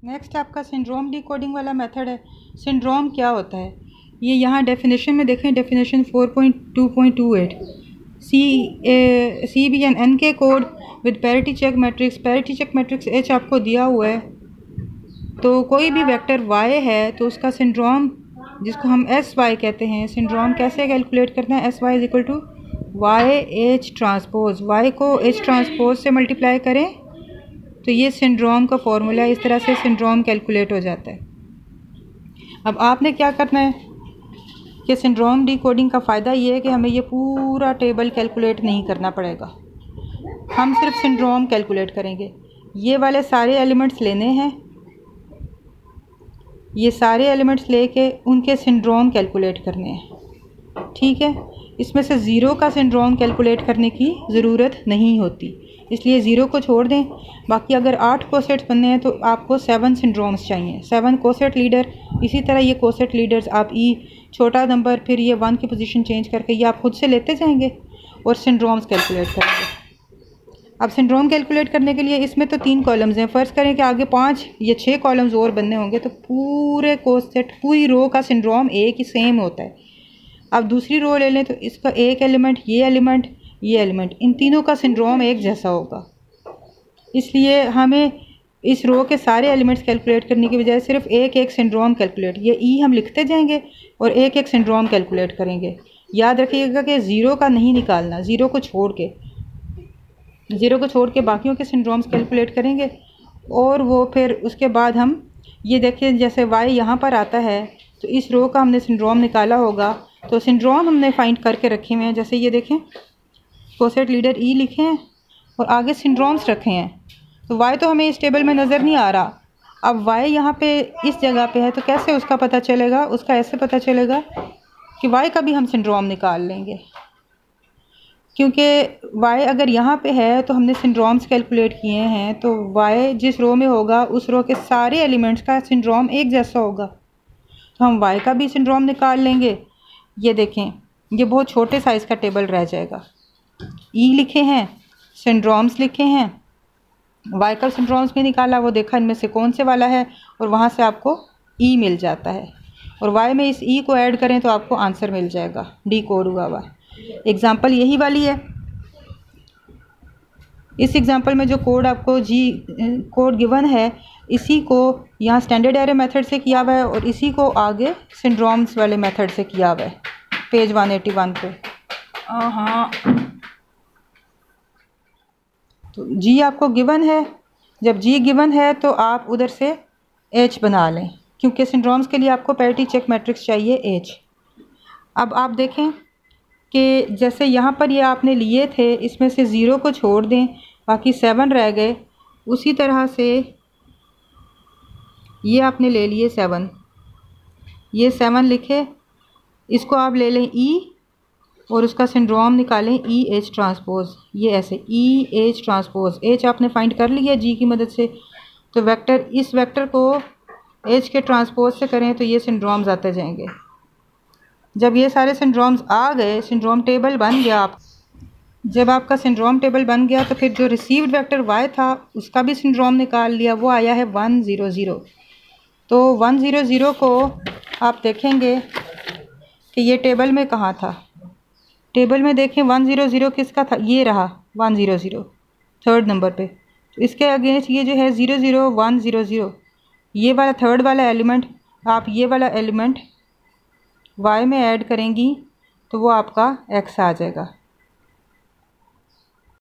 Next आपका syndrome decoding वाला method है। सिंड्रोम क्या होता है ये यहाँ डेफिनेशन में देखें, डेफिनेशन 4.2.28 सी बी एन के code with parity check matrix H आपको दिया हुआ है। तो कोई भी वेक्टर वाई है तो उसका सिंड्रोम जिसको हम एस वाई कहते हैं, सिंड्रोम कैसे कैलकुलेट करते हैं, S Y is equal to Y H transpose, Y को एच ट्रांसपोज से मल्टीप्लाई करें तो ये सिंड्रोम का फॉर्मूला, इस तरह से सिंड्रोम कैलकुलेट हो जाता है। अब आपने क्या करना है कि सिंड्रोम डिकोडिंग का फ़ायदा ये है कि हमें ये पूरा टेबल कैलकुलेट नहीं करना पड़ेगा, हम सिर्फ सिंड्रोम कैलकुलेट करेंगे। ये वाले सारे एलिमेंट्स लेने हैं, ये सारे एलिमेंट्स लेके उनके सिंड्रोम कैलकुलेट करने हैं, ठीक है। इसमें से ज़ीरो का सिंड्रोम कैलकुलेट करने की ज़रूरत नहीं होती, इसलिए ज़ीरो को छोड़ दें। बाकी अगर 8 कोसेट्स बनने हैं तो आपको 7 सिंड्रोम्स चाहिए, 7 कोसेट लीडर। इसी तरह ये कोसेट लीडर्स आप ई छोटा नंबर फिर ये 1 की पोजीशन चेंज करके ये आप खुद से लेते जाएंगे और सिंड्रोम्स कैलकुलेट करेंगे। अब सिंड्रोम कैलकुलेट करने के लिए इसमें तो 3 कॉलम्स हैं। फ़र्ज़ करें कि आगे 5 या 6 कॉलम्स और बनने होंगे तो पूरे कोसेट पूरी रो का सिंड्रोम एक ही सेम होता है। अब दूसरी रो ले लें तो इसका एक एलिमेंट, ये एलिमेंट, इन तीनों का सिंड्रोम एक जैसा होगा। इसलिए हमें इस रो के सारे एलिमेंट्स कैलकुलेट करने की बजाय सिर्फ एक एक सिंड्रोम कैलकुलेट, ये ई हम लिखते जाएंगे और एक एक सिंड्रोम कैलकुलेट करेंगे। याद रखिएगा कि ज़ीरो का नहीं निकालना, ज़ीरो को छोड़ के बाकियों के सिंड्रोम्स कैलकुलेट करेंगे। और वो फिर उसके बाद हम ये देखें जैसे वाई यहाँ पर आता है तो इस रो का हमने सिंड्रोम निकाला होगा, तो सिंड्रोम हमने फाइंड करके रखे हुए हैं। जैसे ये देखें कोसेट लीडर ई लिखे हैं और आगे सिंड्रोम्स रखे हैं। तो वाई तो हमें इस टेबल में नज़र नहीं आ रहा, अब वाई यहाँ पे इस जगह पे है तो कैसे उसका पता चलेगा, उसका ऐसे पता चलेगा कि वाई का भी हम सिंड्रोम निकाल लेंगे, क्योंकि वाई अगर यहाँ पे है तो हमने सिंड्रोम्स कैलकुलेट किए हैं तो वाई जिस रो में होगा उस रो के सारे एलिमेंट्स का सिंड्रोम एक जैसा होगा, तो हम वाई का भी सिंड्रोम निकाल लेंगे। ये देखें ये बहुत छोटे साइज़ का टेबल रह जाएगा। ई लिखे हैं, सिंड्रोम्स लिखे हैं, वाई का सिंड्रोम्स भी निकाला, वो देखा इनमें से कौन से वाला है और वहाँ से आपको ई मिल जाता है और वाई में इस ई को ऐड करें तो आपको आंसर मिल जाएगा डी कोड हुआ हुआ। एग्ज़ाम्पल यही वाली है। इस एग्ज़ाम्पल में जो कोड आपको कोड गिवन है इसी को यहाँ स्टैंडर्ड एरे मेथड से किया हुआ है और इसी को आगे सिंड्रोम्स वाले मेथड से किया हुआ है पेज 181 पे। हाँ तो जी आपको गिवन है, जब जी गिवन है तो आप उधर से एच बना लें, क्योंकि सिंड्रोम्स के लिए आपको पैरिटी चेक मैट्रिक्स चाहिए एच। अब आप देखें कि जैसे यहाँ पर ये आपने लिए थे, इसमें से ज़ीरो को छोड़ दें, बाकी 7 रह गए। उसी तरह से ये आपने ले लिए 7, ये 7 लिखे, इसको आप ले लें ई और उसका सिंड्रोम निकालें ई एच ट्रांसपोज। ये ऐसे ई एच ट्रांसपोज, एच आपने फाइंड कर लिया जी की मदद से, तो वेक्टर इस वेक्टर को एच के ट्रांसपोज से करें तो ये सिंड्रोम्स आते जाएंगे। जब ये सारे सिंड्रोम्स आ गए, सिंड्रोम टेबल बन गया, आप जब आपका सिंड्रोम टेबल बन गया तो फिर जो रिसीव्ड वेक्टर वाई था उसका भी सिंड्रोम निकाल लिया, वो आया है 100। तो 100 को आप देखेंगे कि ये टेबल में कहाँ था, टेबल में देखें 100 किसका था, ये रहा 100 थर्ड नंबर पे। तो इसके अगेंस्ट ये जो है 00100, ये वाला थर्ड वाला एलिमेंट, आप ये वाला एलिमेंट वाई में ऐड करेंगी तो वो आपका एक्स आ जाएगा।